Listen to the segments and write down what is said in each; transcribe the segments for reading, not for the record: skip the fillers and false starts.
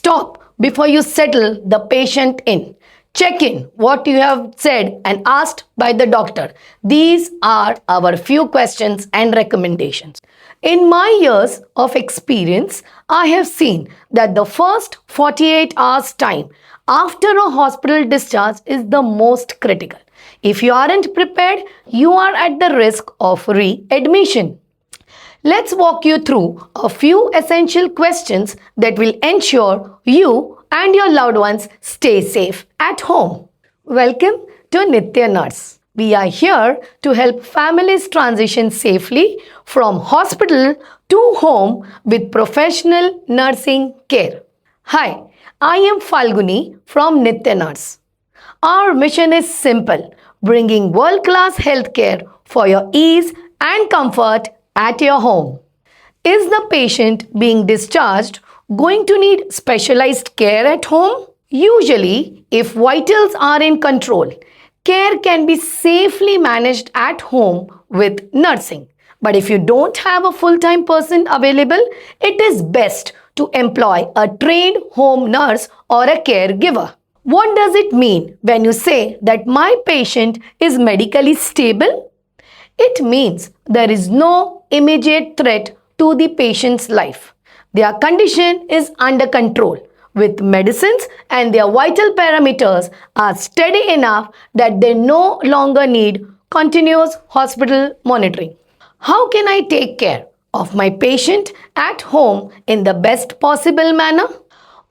Stop before you settle the patient in. Check in what you have said and asked by the doctor. These are our few questions and recommendations. In my years of experience, I have seen that the first 48 hours time after a hospital discharge is the most critical. If you aren't prepared, you are at the risk of readmission. Let's walk you through a few essential questions that will ensure you and your loved ones stay safe at home. Welcome to Nitya Nurse. We are here to help families transition safely from hospital to home with professional nursing care. Hi, I am Falguni from Nitya Nurse. Our mission is simple, bringing world-class healthcare for your ease and comfort at your home. Is the patient being discharged going to need specialized care at home? Usually, if vitals are in control, care can be safely managed at home with nursing. But if you don't have a full-time person available, it is best to employ a trained home nurse or a caregiver. What does it mean when you say that my patient is medically stable? It means there is no immediate threat to the patient's life. Their condition is under control with medicines and their vital parameters are steady enough that they no longer need continuous hospital monitoring. How can I take care of my patient at home in the best possible manner?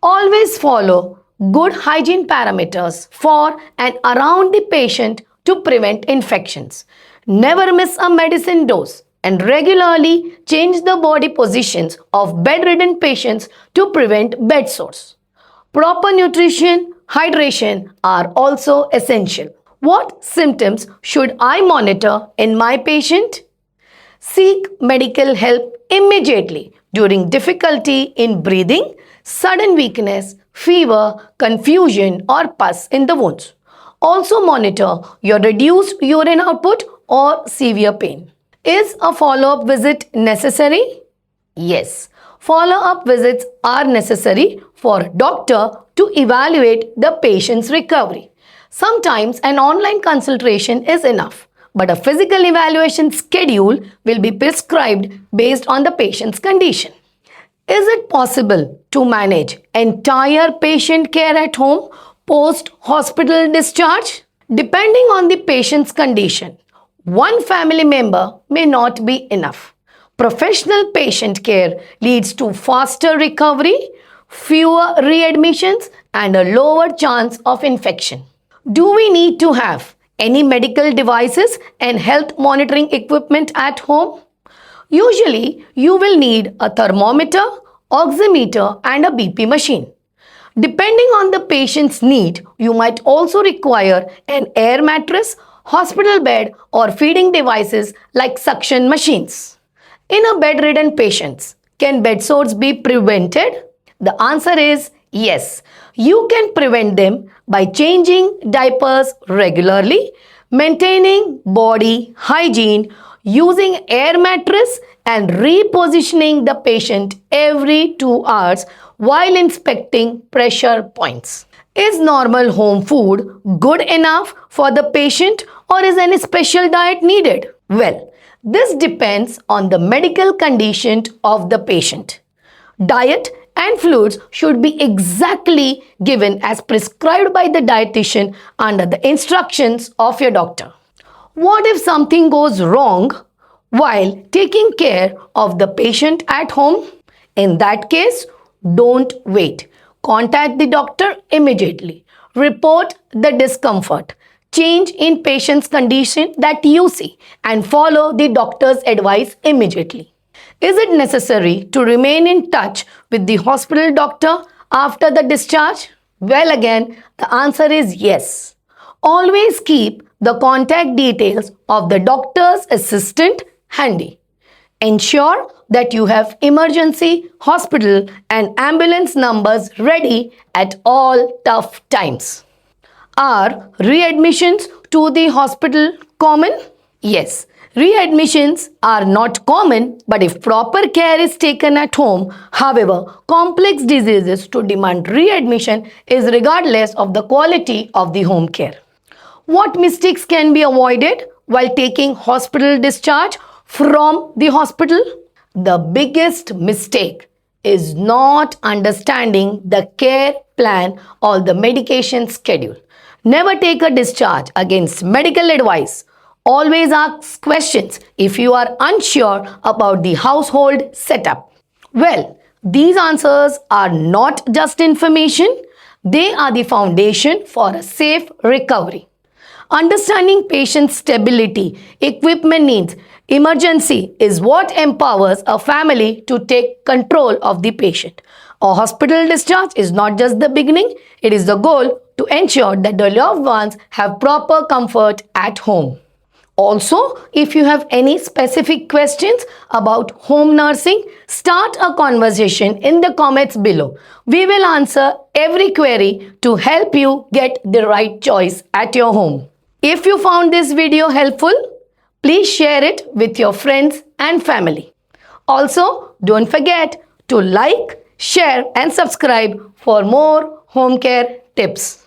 Always follow good hygiene parameters for and around the patient to prevent infections. Never miss a medicine dose and regularly change the body positions of bedridden patients to prevent bed sores. Proper nutrition, hydration are also essential. What symptoms should I monitor in my patient? Seek medical help immediately during difficulty in breathing, sudden weakness, fever, confusion or pus in the wounds. Also monitor your reduced urine output or severe pain. Is a follow-up visit necessary? Yes, follow-up visits are necessary for doctor to evaluate the patient's recovery. Sometimes an online consultation is enough, but a physical evaluation schedule will be prescribed based on the patient's condition. Is it possible to manage entire patient care at home post-hospital discharge? Depending on the patient's condition, one family member may not be enough. Professional patient care leads to faster recovery, fewer readmissions, and a lower chance of infection. Do we need to have any medical devices and health monitoring equipment at home? Usually, you will need a thermometer, oximeter, and a BP machine. Depending on the patient's need, you might also require an air mattress, hospital bed, or feeding devices like suction machines. In a bedridden patient, can bed sores be prevented? The answer is yes. You can prevent them by changing diapers regularly, maintaining body hygiene, using air mattress, and repositioning the patient every 2 hours while inspecting pressure points. Is normal home food good enough for the patient or is any special diet needed? Well, this depends on the medical condition of the patient. Diet and fluids should be exactly given as prescribed by the dietitian under the instructions of your doctor. What if something goes wrong while taking care of the patient at home? In that case, don't wait. Contact the doctor immediately. Report the discomfort, change in patient's condition that you see, and follow the doctor's advice immediately. Is it necessary to remain in touch with the hospital doctor after the discharge? Well, again, the answer is yes. Always keep the contact details of the doctor's assistant handy. Ensure that you have emergency, hospital, and ambulance numbers ready at all tough times. Are readmissions to the hospital common? Yes, Readmissions are not common, but if proper care is taken at home, however, complex diseases to demand readmission is regardless of the quality of the home care. What mistakes can be avoided while taking hospital discharge from the hospital? The biggest mistake is not understanding the care plan or the medication schedule. Never take a discharge against medical advice. Always ask questions if you are unsure about the household setup. Well, these answers are not just information, they are the foundation for a safe recovery. Understanding patient stability, equipment needs, emergency is what empowers a family to take control of the patient. A hospital discharge is not just the beginning, it is the goal to ensure that the loved ones have proper comfort at home. Also, if you have any specific questions about home nursing, start a conversation in the comments below. We will answer every query to help you get the right choice at your home. If you found this video helpful, please share it with your friends and family. Also, don't forget to like, share and subscribe for more home care tips.